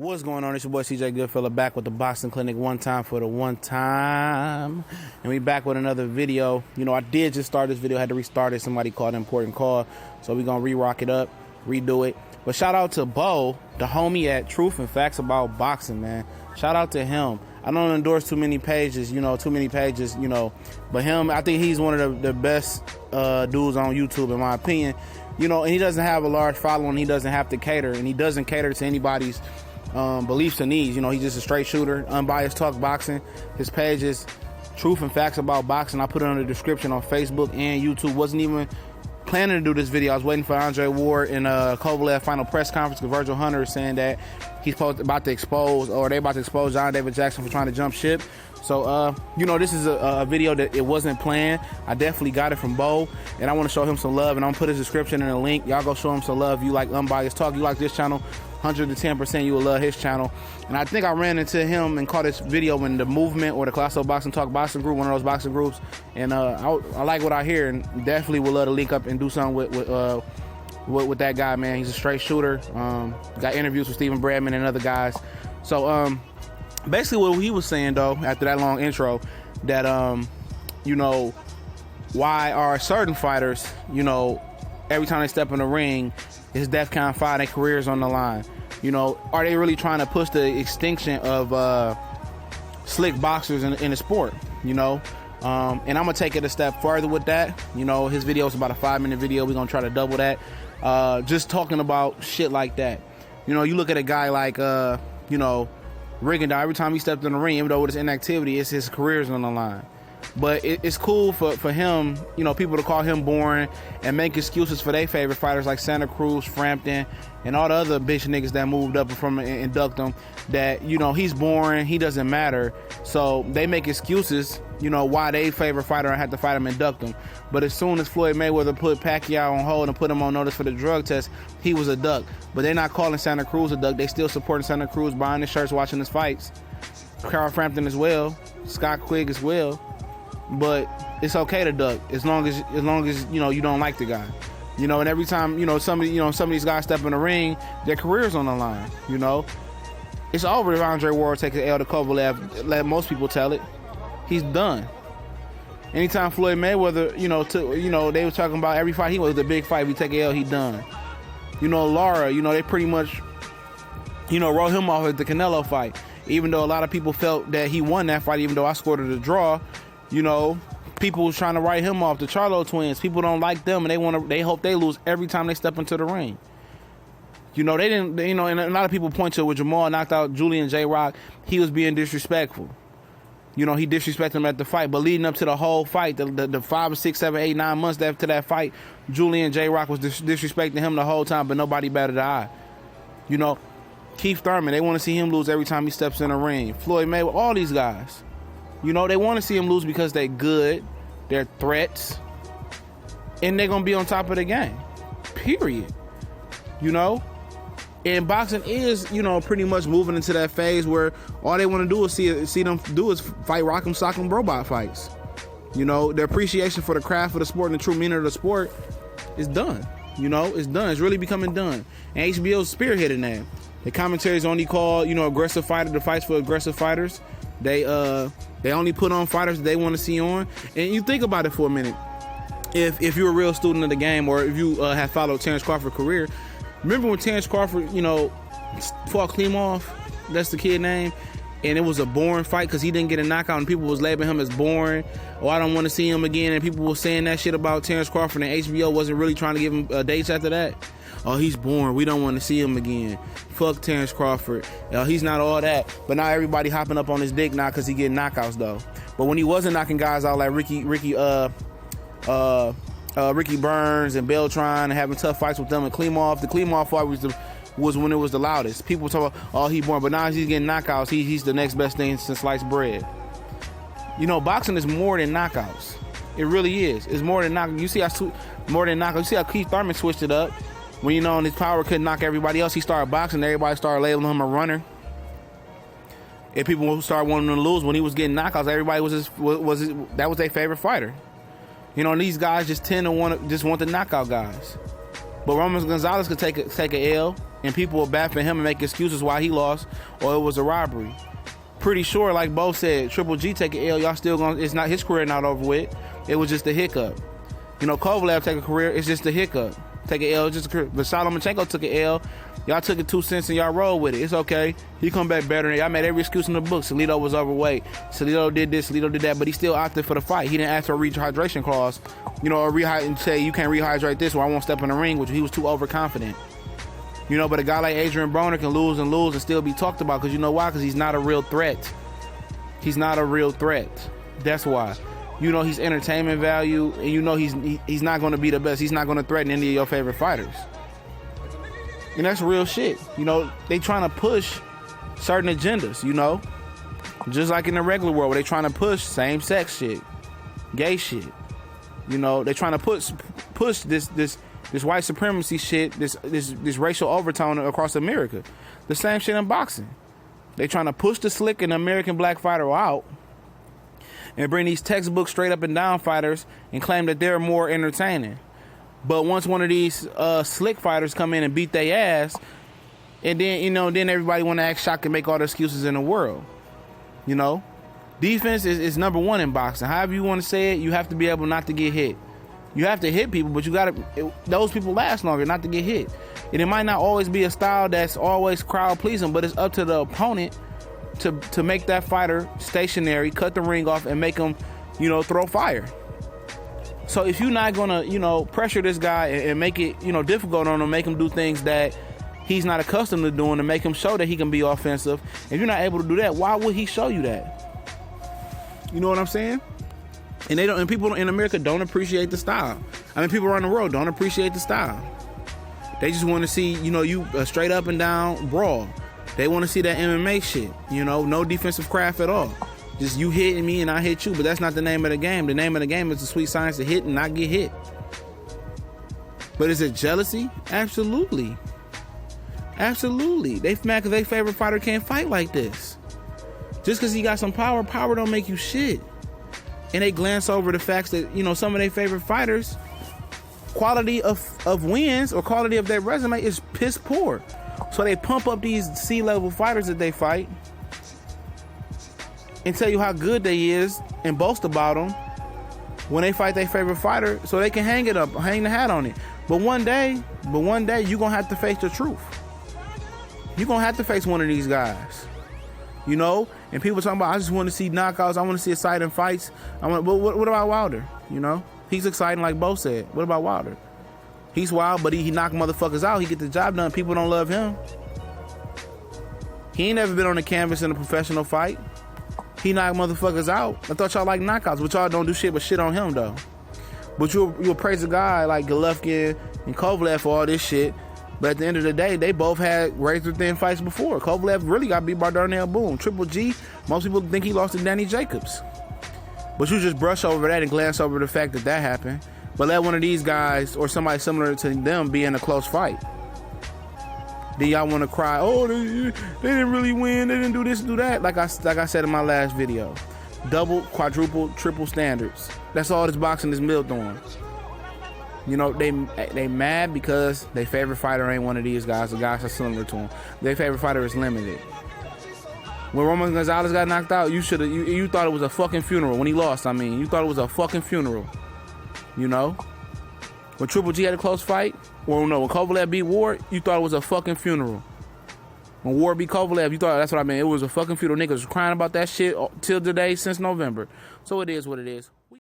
What's going on? It's your boy CJ Goodfella back with the Boxing Clinic one time for the one time. And we back with another video. You know, I did just start this video, had to restart it. Somebody called an important call. So we're going to re-rock it up, redo it. But shout out to Bo, the homie at Truth and Facts About Boxing, man. Shout out to him. I don't endorse too many pages, but him, I think he's one of the best dudes on YouTube, in my opinion. You know, and he doesn't have a large following. He doesn't have to cater, and he doesn't cater to anybody's beliefs and needs. You know, he's just a straight shooter, unbiased talk boxing. His page is Truth and Facts About Boxing. I put it in the description on Facebook and YouTube. Wasn't even planning to do this video. I was waiting for Andre Ward and Kovalev final press conference because Virgil Hunter is saying that he's about to expose John David Jackson for trying to jump ship. So, this is a video that it wasn't planned. I definitely got it from Bo, and I want to show him some love, and I'm going to put his description in a link. Y'all go show him some love. You like unbiased talk, you like this channel, 110% you will love his channel. And I think I ran into him and caught this video in the Movement or the Colossal Boxing Talk boxing group, one of those boxing groups. And I like what I hear, and definitely would love to link up and do something with that guy, man. He's a straight shooter. Got interviews with Stephen Bradman and other guys. So, basically what he was saying, though, after that long intro, that, why are certain fighters, every time they step in the ring, it's DEFCON 5, their careers on the line. Are they really trying to push the extinction of slick boxers in the sport, And I'm going to take it a step further with that. His video is about a 5-minute video. We're going to try to double that. Just talking about shit like that. You look at a guy like, Rigondeaux, every time he stepped in the ring, even though with his inactivity, it's his career's on the line. But it's cool for him, people to call him boring and make excuses for their favorite fighters like Santa Cruz, Frampton, and all the other bitch niggas that moved up from induct him, that, he's boring, he doesn't matter. So they make excuses, why they favorite fighter had to fight him and induct him. But as soon as Floyd Mayweather put Pacquiao on hold and put him on notice for the drug test, he was a duck. But they're not calling Santa Cruz a duck. They still supporting Santa Cruz, buying his shirts, watching his fights. Carl Frampton as well, Scott Quigg as well. But it's okay to duck as long as you don't like the guy. And every time some of these guys step in the ring, their career's on the line. It's over if Andre Ward takes an L to Kovalev. Let most people tell it. He's done. Anytime Floyd Mayweather, they were talking about every fight he was a big fight. If he take an L, he done. Lara, they pretty much, wrote him off at the Canelo fight. Even though a lot of people felt that he won that fight, even though I scored it a draw, people was trying to write him off. The Charlo twins, people don't like them, and they hope they lose every time they step into the ring. They didn't, and a lot of people point to it with Jamal knocked out Julian J. Rock, he was being disrespectful. He disrespected him at the fight, but leading up to the whole fight, the 5, 6, 7, 8, 9 months after that fight, Julian J. Rock was disrespecting him the whole time, but nobody batted an eye. Keith Thurman, they want to see him lose every time he steps in the ring. Floyd Mayweather, all these guys. They want to see him lose because they're good, they're threats, and they're going to be on top of the game. Period. And boxing is, pretty much moving into that phase where all they want to do is see them do is fight rock'em sock'em robot fights. The appreciation for the craft of the sport and the true meaning of the sport is done. It's done. It's really becoming done. And HBO's spearheading that. The commentaries only call, aggressive fighter the fights for aggressive fighters. They only put on fighters that they want to see on. And you think about it for a minute. If you're a real student of the game, or if you have followed Terrence Crawford's career, remember when Terrence Crawford, fought Klimov? That's the kid name. And it was a boring fight because he didn't get a knockout, and people was labeling him as boring. Oh, I don't want to see him again. And people were saying that shit about Terrence Crawford, and HBO wasn't really trying to give him dates after that. Oh, he's boring. We don't want to see him again. Fuck Terrence Crawford. He's not all that. But now everybody hopping up on his dick now because he getting knockouts, though. But when he wasn't knocking guys out like Ricky Burns and Beltran and having tough fights with them and Klimov, the Klimov fight was when it was the loudest. People talk about, oh, he's boring. But now he's getting knockouts. He's the next best thing since sliced bread. Boxing is more than knockouts. It really is. It's more than knockouts. You see how Keith Thurman switched it up. When his power couldn't knock everybody else, he started boxing. Everybody started labeling him a runner. And people started wanting him to lose. When he was getting knockouts, everybody that was their favorite fighter. These guys just tend to want the knockout guys. But Roman Gonzalez could take a L. and people will bat for him and make excuses why he lost, or it was a robbery. Pretty sure, like Bo said, Triple G take an L, y'all still gonna, it's not, his career not over with. It was just a hiccup. You know, Kovalev take a career, it's just a hiccup. Take an L, just a career. But Lomachenko took an L. Y'all took it 2 cents and y'all roll with it. It's okay. He come back better than y'all. Made every excuse in the book. Salido was overweight. Salido did this, Salido did that, but he still opted for the fight. He didn't ask for a rehydration clause, you know, or and say you can't rehydrate this or I won't step in the ring, which he was too overconfident. You know, but a guy like Adrian Broner can lose and still be talked about, because you know why? Because he's not a real threat. He's not a real threat. That's why. You know, he's entertainment value, and you know he's not going to be the best. He's not going to threaten any of your favorite fighters. And that's real shit. You know, they trying to push certain agendas, you know? Just like in the regular world where they trying to push same-sex shit, gay shit. You know, they trying to push this white supremacy shit, this racial overtone across America. The same shit in boxing. They trying to push the slick and American black fighter out and bring these textbook straight up and down fighters and claim that they're more entertaining. But once one of these slick fighters come in and beat their ass, and then, you know, then everybody want to act shocked and make all the excuses in the world. You know, defense is number one in boxing. However you want to say it, you have to be able not to get hit. You have to hit people, but you got to, those people last longer, not to get hit. And it might not always be a style that's always crowd pleasing, but it's up to the opponent to make that fighter stationary, cut the ring off, and make him, you know, throw fire. So if you're not gonna, you know, pressure this guy and make it, you know, difficult on him, make him do things that he's not accustomed to doing, to make him show that he can be offensive, if you're not able to do that, why would he show you that? You know what I'm saying? And they don't, and people in America don't appreciate the style. I mean, people around the world don't appreciate the style. They just want to see, you know, you a straight up and down brawl. They want to see that MMA shit, you know, no defensive craft at all. Just you hitting me and I hit you, but that's not the name of the game. The name of the game is the sweet science to hit and not get hit. But is it jealousy? Absolutely. Absolutely. They mad because their favorite fighter can't fight like this. Just because he got some power don't make you shit. And they glance over the facts that, you know, some of their favorite fighters, quality of wins or quality of their resume is piss poor. So they pump up these C-level fighters that they fight and tell you how good they is and boast about them when they fight their favorite fighter, so they can hang the hat on it. But one day you're gonna have to face the truth. You're gonna have to face one of these guys, you know. And people talking about, I just want to see knockouts, I want to see exciting fights. But what about Wilder? You know, he's exciting like Bo said. What about Wilder? He's wild, but he knock motherfuckers out. He get the job done. People don't love him. He ain't never been on the canvas in a professional fight. He knocked motherfuckers out. I thought y'all like knockouts, but y'all don't do shit but shit on him though. But you'll praise a guy like Golovkin and Kovalev for all this shit. But at the end of the day, they both had razor thin fights before. Kovalev really got beat by Darnell Boone. Triple G, most people think he lost to Danny Jacobs. But you just brush over that and glance over the fact that happened. But let one of these guys or somebody similar to them be in a close fight. Then y'all want to cry, oh, they didn't really win, they didn't do this, do that. Like I said in my last video, double, quadruple, triple standards. That's all this boxing is built on. You know, they mad because their favorite fighter ain't one of these guys. The guys are similar to him. Their favorite fighter is limited. When Roman Gonzalez got knocked out, you thought it was a fucking funeral. When he lost, I mean, you thought it was a fucking funeral. You know? When Triple G had a close fight, well, no, when Kovalev beat Ward, you thought it was a fucking funeral. When Ward beat Kovalev, you thought, that's what I mean, it was a fucking funeral. Niggas was crying about that shit till today, since November. So it is what it is.